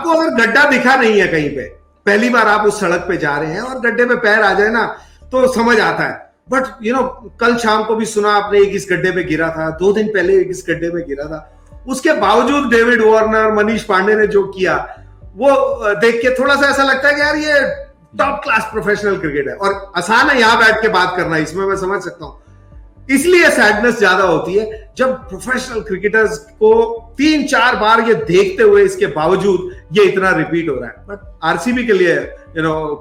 आपको अगर गड्ढा दिखा नहीं है कहीं पे, पहली बार आप उस सड़क पे जा रहे हैं और गड्ढे पे पैर आ जाए ना तो समझ आता है। बट कल शाम को भी सुना आपने एक इस गड्ढे पे गिरा था, 2 दिन पहले एक इस गड्ढे पे गिरा था, उसके बावजूद डेविड वार्नर, मनीष पांडे ने जो किया वो देख के थोड़ा सा ऐसा लगता है कि यार ये टॉप क्लास प्रोफेशनल क्रिकेट है। और आसान है यहां बैठ के बात करना, इसमें मैं समझ सकता हूं, इसलिए सैडनेस ज्यादा होती है जब प्रोफेशनल क्रिकेटर्स को 3-4 बार ये देखते हुए इसके बावजूद ये इतना रिपीट हो रहा है। बट आरसीबी के लिए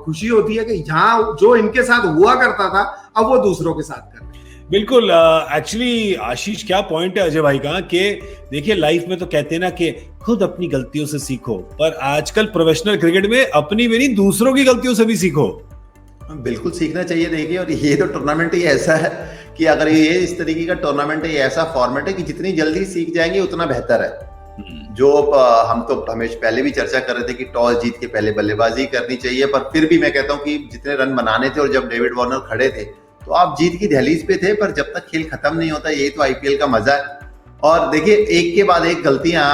खुशी होती है कि यहाँ जो इनके साथ हुआ करता था अब वो दूसरों के साथ कर रहे हैं। बिल्कुल। एक्चुअली आशीष क्या पॉइंट है अजय भाई का कि देखिए लाइफ में तो कहते हैं ना कि खुद अपनी गलतियों से सीखो, पर आजकल प्रोफेशनल क्रिकेट में अपनी भी नहीं दूसरों की गलतियों से भी सीखो। बिल्कुल सीखना चाहिए। देखिए और ये तो टूर्नामेंट ही ऐसा है कि अगर ये इस तरीके का टूर्नामेंट है, ये ऐसा फॉर्मेट है कि जितनी जल्दी सीख जाएंगे उतना बेहतर है। जो हम तो हमेशा पहले भी चर्चा कर रहे थे कि टॉस जीत के पहले बल्लेबाजी करनी चाहिए, पर फिर भी मैं कहता हूं कि जितने रन बनाने थे और जब डेविड वार्नर खड़े थे तो आप जीत की दहलीज पे थे, पर जब तक खेल खत्म नहीं होता यही तो आईपीएल का मजा है। और देखिए एक के बाद एक गलतियां,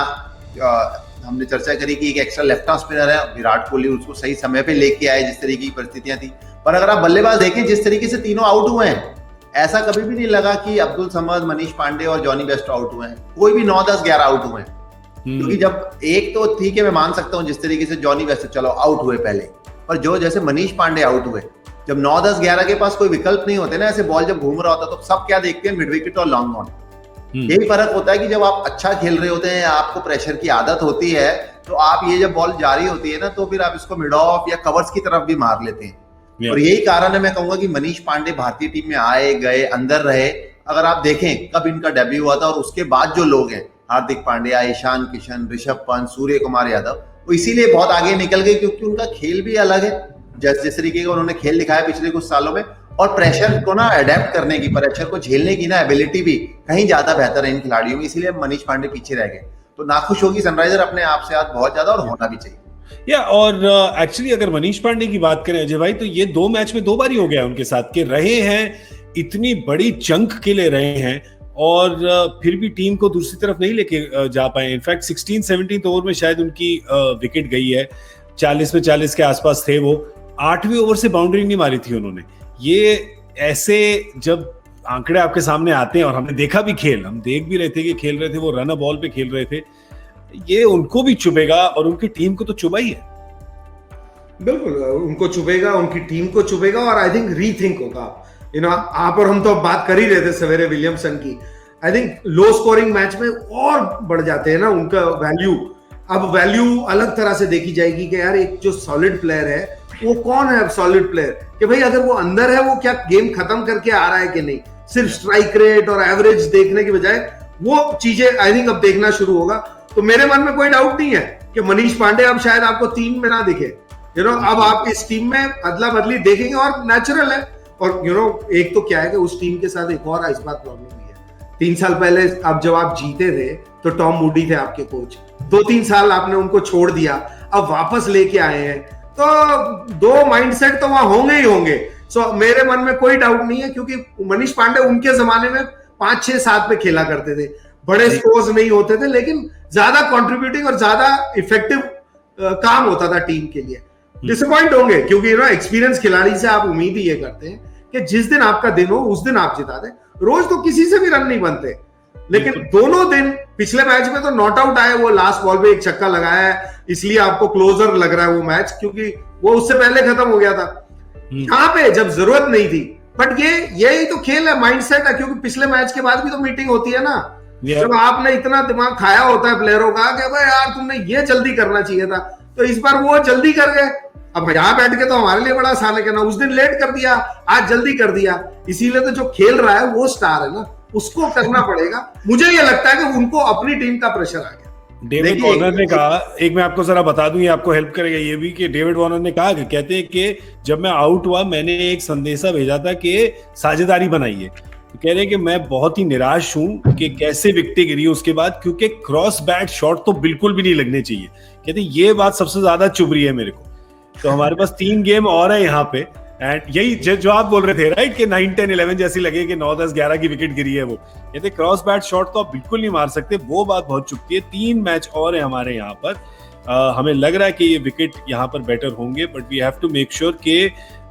हमने चर्चा करी कि एक एक्स्ट्रा लेफ्ट आर्म स्पिनर है विराट कोहली, उसको सही समय पे लेके आए जिस तरीके की परिस्थितियां थी, पर अगर आप बल्लेबाज देखें जिस तरीके से तीनों आउट हुए हैं, ऐसा कभी भी नहीं लगा कि अब्दुल समद, मनीष पांडे और जॉनी बेस्टो आउट हुए हैं। कोई भी 9, 10, 11 आउट हुए हैं। क्योंकि जब एक तो ठीक है मैं मान सकता हूं जिस तरीके से जॉनी बेस्टो चलो आउट हुए पहले, पर जो जैसे मनीष पांडे आउट हुए, जब 9, 10, 11 के पास कोई विकल्प नहीं होते ना, ऐसे बॉल जब घूम रहा होता तो सब क्या देखते हैं, मिड विकेट और लॉन्ग ऑन। यही फर्क होता है कि जब आप अच्छा खेल रहे होते हैं, आपको प्रेशर की आदत होती है, तो आप ये जब बॉल जारी होती है ना तो फिर आप इसको मिड ऑफ या कवर्स की तरफ भी मार लेते हैं। और यही कारण है मैं कहूंगा कि मनीष पांडे भारतीय टीम में आए गए, अंदर रहे। अगर आप देखें कब इनका डेब्यू हुआ था और उसके बाद जो लोग हैं, हार्दिक पांड्या, ईशान किशन, ऋषभ पंत, सूर्य कुमार यादव, वो इसीलिए बहुत आगे निकल गए क्योंकि उनका खेल भी अलग है। जिस तरीके का उन्होंने खेल दिखाया पिछले कुछ सालों में, और प्रेशर को ना अडेप्ट करने की, प्रेशर को झेलने की ना एबिलिटी भी कहीं ज्यादा बेहतर है इन खिलाड़ियों में, इसीलिए मनीष पांडे पीछे रह गए। तो नाखुश होगी सनराइजर अपने आप से आज बहुत ज्यादा, और होना भी चाहिए। और एक्चुअली अगर मनीष पांडे की बात करें अजय भाई, तो ये 2 मैच में 2 बार ही हो गया उनके साथ कि रहे हैं, इतनी बड़ी चंक के लिए रहे हैं और फिर भी टीम को दूसरी तरफ नहीं लेके जा पाए। इनफैक्ट 16-17 ओवर में शायद उनकी विकेट गई है, 40 में 40 के आसपास थे वो, 8वें ओवर से बाउंड्री नहीं मारी थी उन्होंने। ये ऐसे जब आंकड़े आपके सामने आते हैं, और हमने देखा भी खेल, हम देख भी रहे थे कि खेल रहे थे, वो रन अ बॉल पे खेल रहे थे, ये उनको भी चुभेगा और उनकी टीम को तो चुभा ही है। बिल्कुल उनको चुभेगा, उनकी टीम को चुभेगा, और आई थिंक रीथिंक होगा। आप और हम तो बात कर ही रहे थे सवेरे विलियमसन की। I think low scoring match में और बढ़ जाते हैं ना उनका वैल्यू। अब वैल्यू अलग तरह से देखी जाएगी कि यार एक जो सॉलिड प्लेयर है वो कौन है, सॉलिड प्लेयर, कि भाई अगर वो अंदर है वो क्या गेम खत्म करके आ रहा है कि नहीं। सिर्फ स्ट्राइक रेट और एवरेज देखने की बजाय वो चीजें आई थिंक अब देखना शुरू होगा। तो मेरे मन में कोई डाउट नहीं है कि मनीष पांडे अब शायद आपको टीम में ना दिखे। अब आप इस टीम में अदला बदली देखेंगे और नेचुरल है। और एक तो क्या है कि उस टीम के साथ एक और इस बात प्रॉब्लम हुई है। 3 साल पहले अब जब आप जीते थे तो टॉम मूडी थे आपके कोच, 2-3 साल आपने उनको छोड़ दिया, अब वापस लेके आए हैं, तो 2 माइंडसेट तो वहां होंगे ही होंगे। सो मेरे मन में कोई डाउट नहीं है, क्योंकि मनीष पांडे उनके जमाने में 5, 6, 7 पे खेला करते थे, बड़े स्कोर्स नहीं होते थे, लेकिन ज्यादा कंट्रीब्यूटिंग और ज्यादा इफेक्टिव काम होता था टीम के लिए। डिसअपॉइंट होंगे क्योंकि एक्सपीरियंस खिलाड़ी से आप उम्मीद ही ये करते हैं कि जिस दिन आपका दिन हो उस दिन आप जिता दें। रोज तो किसी से भी रन नहीं बनते, लेकिन दोनों दिन, पिछले मैच में तो नॉट आउट आए, वो लास्ट बॉल पे एक छक्का लगाया है, इसलिए आपको क्लोजर लग रहा है वो मैच, क्योंकि वो उससे पहले खत्म हो गया था यहाँ पे जब जरूरत नहीं थी। बट यही तो खेल है, माइंडसेट है, क्योंकि पिछले मैच के बाद भी तो मीटिंग होती है ना, जब आपने इतना दिमाग खाया होता है प्लेयरों का कि भाई यार तुमने ये जल्दी करना चाहिए था, तो इस बार वो जल्दी कर गए। अब यहाँ बैठ के तो हमारे लिए बड़ा आसान है, कहना उस दिन लेट कर दिया, आज जल्दी कर दिया। इसीलिए तो जो खेल रहा है वो स्टार है ना, उसको करना पड़ेगा। मुझे ये लगता है कि उनको अपनी टीम का प्रेशर आ गया। डेविड वार्नर ने कहा, एक मैं आपको जरा बता दूं, ये आपको हेल्प करेगा ये भी, कि डेविड वार्नर ने कहा कि कहते हैं कि जब मैं आउट हुआ मैंने एक संदेशा भेजा था कि साझेदारी बनाइए। तो कह रहे हैं कि मैं बहुत ही निराश हूं कि कैसे विकेटें गिरी उसके बाद, क्योंकि क्रॉस बैट शॉट तो बिल्कुल भी नहीं लगने चाहिए। कहते ये बात सबसे ज्यादा चुभ रही है मेरे को। तो हमारे पास 3 गेम और है यहाँ पे, एंड यही जो आप बोल रहे थे राइट कि 9, 10, 11 जैसी लगे कि 9, 10, 11 की विकेट गिरी है वो। कहते क्रॉस बैट शॉट तो आप बिल्कुल नहीं मार सकते, वो बात बहुत चुभती है। 3 मैच और है हमारे यहाँ पर, हमें लग रहा है कि ये विकेट यहाँ पर बेटर होंगे, but we have to make sure कि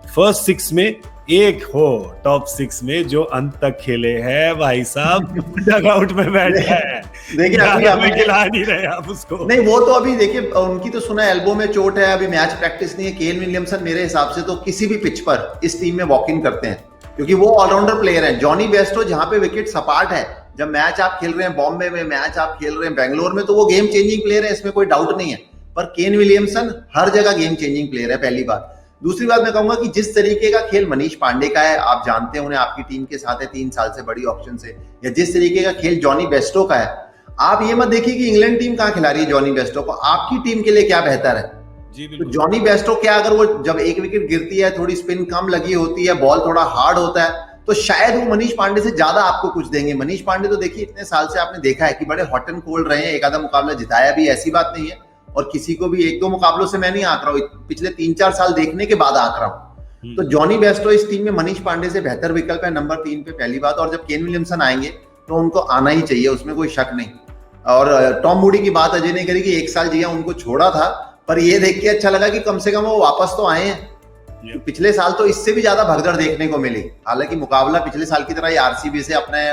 फर्स्ट 6 में एक हो, टॉप 6 में जो अंत तक खेले हैं भाई साहब। डगआउट में बैठा है, देखिए अभी हमें खिला नहीं रहे आप उसको। नहीं, वो तो अभी देखिए उनकी तो सुना एल्बो में चोट है, अभी मैच प्रैक्टिस नहीं है। केन विलियमसन मेरे हिसाब से तो किसी भी पिच पर इस टीम में वॉक इन करते हैं, क्योंकि वो ऑलराउंडर प्लेयर है। जॉनी बेस्टो जहां पे विकेट सपाट है, जब मैच आप खेल रहे हैं बॉम्बे में, मैच आप खेल रहे हैं बेंगलोर में, तो वो गेम चेंजिंग प्लेयर है, इसमें कोई डाउट नहीं है। पर केन विलियमसन हर जगह गेम चेंजिंग प्लेयर है, पहली बात। दूसरी बात मैं कहूंगा कि जिस तरीके का खेल मनीष पांडे का है, आप जानते हैं उन्हें, आपकी टीम के साथ है 3 साल से बड़ी ऑप्शन से, या जिस तरीके का खेल जॉनी बेस्टो का है, आप ये मत देखिए कि इंग्लैंड टीम कहाँ खिला रही है जॉनी बेस्टो को, आपकी टीम के लिए क्या बेहतर है। जी तो जॉनी बेस्टो क्या, अगर वो जब एक विकेट गिरती है, थोड़ी स्पिन कम लगी होती है, बॉल थोड़ा हार्ड होता है, तो शायद वो मनीष पांडे से ज्यादा आपको कुछ देंगे। मनीष पांडे तो देखिए इतने साल से आपने देखा है कि बड़े हॉट एंड कोल्ड रहे हैं, एक आधा मुकाबला जिताया भी, ऐसी बात नहीं है, और किसी को भी 1-2 मुकाबलों से मैं नहीं आंक रहा हूँ, पिछले 3-4 साल देखने के बाद आंक रहा हूँ। तो जॉनी बेस्टो इस टीम में मनीष पांडे से बेहतर विकल्प है नंबर 3 पे, पहली बात। और जब केन विलियमसन आएंगे तो उनको आना ही चाहिए, उसमें कोई शक नहीं। और टॉम मूडी की बात अजय ने करी कि 1 साल जिया उनको छोड़ा था, पर ये देख के अच्छा लगा कि कम से कम वो वापस तो आए हैं। पिछले साल तो इससे भी ज्यादा भगदड़ देखने को मिली, हालांकि मुकाबला पिछले साल की तरह ही आरसीबी से अपने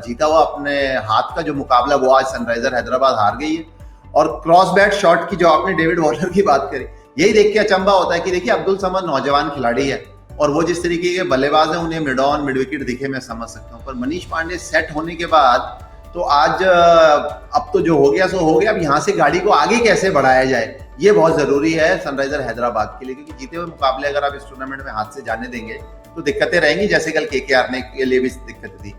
जीता हुआ अपने हाथ का जो मुकाबला वो आज सनराइजर हैदराबाद हार गई है। और क्रॉस बैट शॉट की जो आपने डेविड वॉर्नर की बात करी, यही देख के अचंभा होता है कि देखिए अब्दुल समद नौजवान खिलाड़ी है, और वो जिस तरीके के बल्लेबाज हैं, उन्हें मिड ऑन मिड विकेट दिखे मैं समझ सकता हूँ। पर मनीष पांडे सेट होने के बाद तो आज अब तो जो हो गया सो हो गया, अब यहाँ से गाड़ी को आगे कैसे बढ़ाया जाए, ये बहुत जरूरी है सनराइजर हैदराबाद के लिए, क्योंकि जीते हुए मुकाबले अगर आप इस टूर्नामेंट में हाथ से जाने देंगे तो दिक्कतें रहेंगी, जैसे कल केकेआर ने के लिए भी दिक्कत थी।